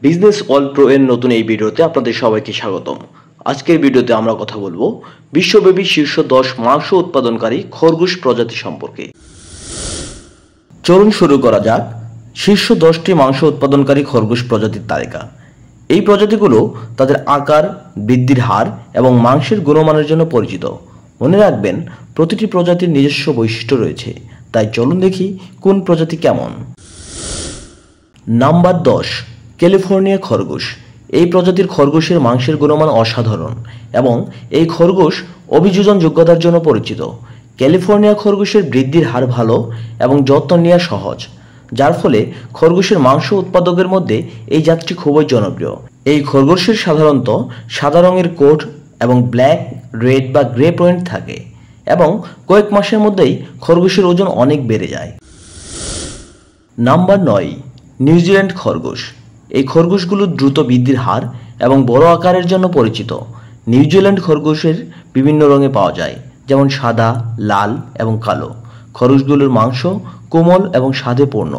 Business all pro এর নতুন এই ভিডিওতে আপনাদের সবাইকে স্বাগতম। আজকের ভিডিওতে আমরা কথা বলবো বিশ্বব্যাপী শীর্ষ 10 মাংস উৎপাদনকারী খরগোশ প্রজাতি সম্পর্কে। চলুন শুরু করা যাক শীর্ষ 10টি মাংস উৎপাদনকারী খরগোশ প্রজাতির তালিকা। এই প্রজাতিগুলো তাদের আকার, বৃদ্ধির হার এবং মাংসের গুণমানের জন্য পরিচিত। মনে রাখবেন, প্রতিটি প্রজাতির নিজস্ব বৈশিষ্ট্য রয়েছে, তাই চলুন দেখি কোন প্রজাতি কেমন। নাম্বার 10, ক্যালিফোর্নিয়া খরগোশ। এই প্রজাতির খরগোশের মাংসের গুণমান অসাধারণ এবং এই খরগোশ অভিযোজন যোগ্যতার জন্য পরিচিত। ক্যালিফোর্নিয়া খরগোশের বৃদ্ধির হার ভালো এবং যত্ন নেওয়া সহজ, যার ফলে খরগোশের মাংস উৎপাদকের মধ্যে এই জাতটি খুবই জনপ্রিয়। এই খরগোশের সাধারণত সাদা রঙের কোট এবং ব্ল্যাক, রেড বা গ্রে পয়েন্ট থাকে এবং কয়েক মাসের মধ্যেই খরগোশের ওজন অনেক বেড়ে যায়। নাম্বার 9, নিউজিল্যান্ড খরগোশ। এই খরগোশগুলো দ্রুত বৃদ্ধির হার এবং বড় আকারের জন্য পরিচিত। নিউজিল্যান্ড খরগোশের বিভিন্ন রঙে পাওয়া যায়, যেমন সাদা, লাল এবং কালো। খরগোশগুলোর মাংস কোমল এবং স্বাদে পূর্ণ,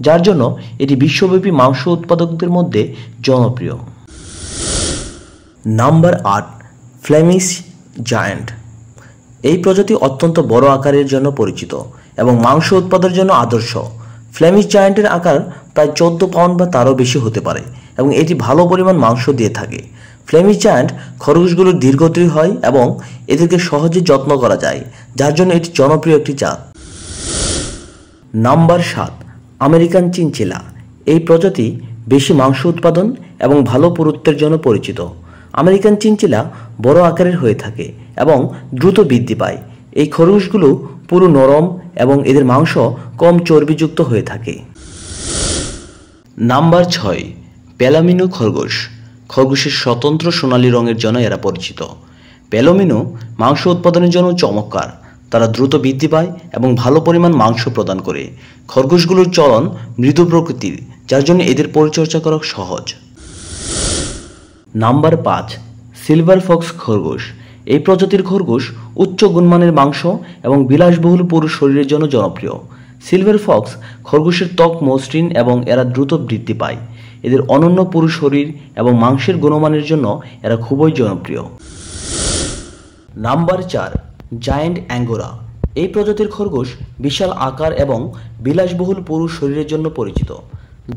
যার জন্য এটি বিশ্বব্যাপী মাংস উৎপাদকদের মধ্যে জনপ্রিয়। Number 8, Flemish giant. এই প্রজাতি অত্যন্ত বড় আকারের জন্য পরিচিত এবং মাংস উৎপাদনের জন্য আদর্শ। ফ্লেমিশ জায়ান্টের আকার প্রায় 14 পাউন্ড বা তারও বেশি হতে পারে এবং এটি ভালো পরিমাণ মাংস দিয়ে থাকে। ফ্লেমিশ জায়ান্ট খরগোশগুলোর দীর্ঘদেহী হয় এবং এদেরকে সহজে যত্ন করা যায়, যার জন্য এটি জনপ্রিয় একটি জাত। Number 7, American chinchilla. এই প্রজাতি বেশি মাংস উৎপাদন এবং ভালো পুরুত্বের জন্য পরিচিত। আমেরিকান চিনচিলা বড় আকারের হয়ে থাকে এবং দ্রুত বৃদ্ধি পায়। এই খরগোশগুলো পুরো নরম এবং এদের মাংস কম চর্বিযুক্ত হয়ে থাকে। নাম্বার 6, প্যালামিনো খরগোশ। খরগোশের স্বতন্ত্র সোনালী রঙের জন্য এরা পরিচিত। প্যালামিনো মাংস উৎপাদনের জন্য চমৎকার। তারা দ্রুত বৃদ্ধি পায় এবং ভালো পরিমাণ মাংস প্রদান করে। খরগোশগুলোর চলন মৃদু প্রকৃতির, যার জন্য এদের পরিচর্যা করা সহজ। নাম্বার 5, সিলভার ফক্স খরগোশ। এই প্রজাতির খরগোশ উচ্চ গুণমানের মাংস এবং বিলাসবহুল পুরু শরীরের জন্য জনপ্রিয়। সিলভার ফক্স খরগোশের ত্বক মসৃণ এবং এরা দ্রুত বৃদ্ধি পায়। এদের অনন্য পুরু শরীর এবং মাংসের গুণমানের জন্য এরা খুবই জনপ্রিয়। Number 4, giant angora. এই প্রজাতির খরগোশ বিশাল আকার এবং বিলাসবহুল পুরু শরীরের জন্য পরিচিত।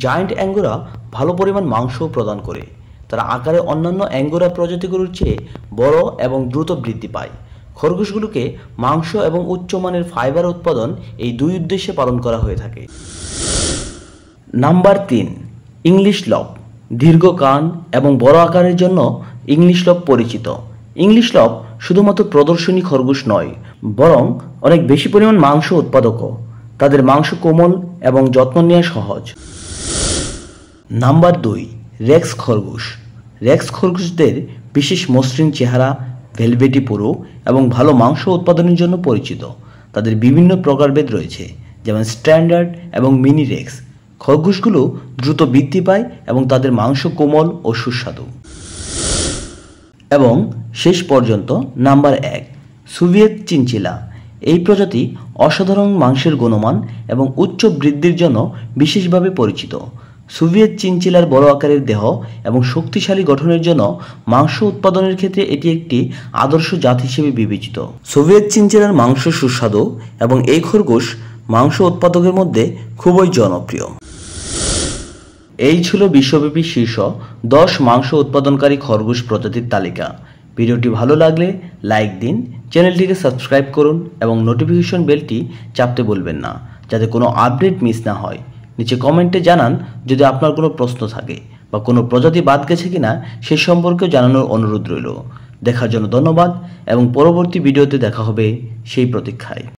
জায়ান্ট অ্যাঙ্গোরা ভালো পরিমাণ মাংস প্রদান করে। তারা আকারে অন্যান্য অ্যাঙ্গোরা প্রজাতিগুলোর চেয়ে বড় এবং দ্রুত বৃদ্ধি পায়। খরগোশগুলোকে মাংস এবং উচ্চমানের ফাইবার উৎপাদন এই দুই উদ্দেশ্যে পালন করা হয়ে থাকে। নাম্বার 3, ইংলিশ লব। দীর্ঘ কান এবং বড় আকারের জন্য ইংলিশ লব পরিচিত। ইংলিশ লব শুধুমাত্র প্রদর্শনী খরগোশ নয়, বরং অনেক বেশি পরিমাণ মাংস উৎপাদকও। তাদের মাংস কোমল এবং যত্ন নেওয়া সহজ। নাম্বার 2, রেক্স খরগোশ। রেক্স খরগোশদের বিশেষ মসৃণ চেহারা, ভেলভেটি পুরু এবং ভালো মাংস উৎপাদনের জন্য পরিচিত। তাদের বিভিন্ন প্রকারভেদ রয়েছে, যেমন স্ট্যান্ডার্ড এবং মিনি রেক্স। খরগোশগুলো দ্রুত বৃদ্ধি পায় এবং তাদের মাংস কোমল ও সুস্বাদু। এবং শেষ পর্যন্ত নাম্বার 1, সোভিয়েত চিনচিলা। এই প্রজাতি অসাধারণ মাংসের গুণমান এবং উচ্চ বৃদ্ধির জন্য বিশেষভাবে পরিচিত। সোভিয়েত চিনচিলার বড় আকারের দেহ এবং শক্তিশালী গঠনের জন্য মাংস উৎপাদনের ক্ষেত্রে এটি একটি আদর্শ জাত হিসেবে বিবেচিত। সোভিয়েত চিনচিলার মাংস সুস্বাদু এবং এই খরগোশ মাংস উৎপাদকের মধ্যে খুবই জনপ্রিয়। এই ছিল বিশ্বব্যাপী শীর্ষ 10 মাংস উৎপাদনকারী খরগোশ প্রজাতির তালিকা। ভিডিওটি ভালো লাগলে লাইক দিন, চ্যানেলটিকে সাবস্ক্রাইব করুন এবং নোটিফিকেশন বেলটি চাপতে ভুলবেন না, যাতে কোনো আপডেট মিস না হয়। নিচে কমেন্টে জানান যদি আপনার কোনো প্রশ্ন থাকে বা কোনো প্রজাতি বাদ গেছে কিনা সে সম্পর্কেও জানানোর অনুরোধ রইল। দেখার জন্য ধন্যবাদ এবং পরবর্তী ভিডিওতে দেখা হবে সেই প্রতীক্ষায়।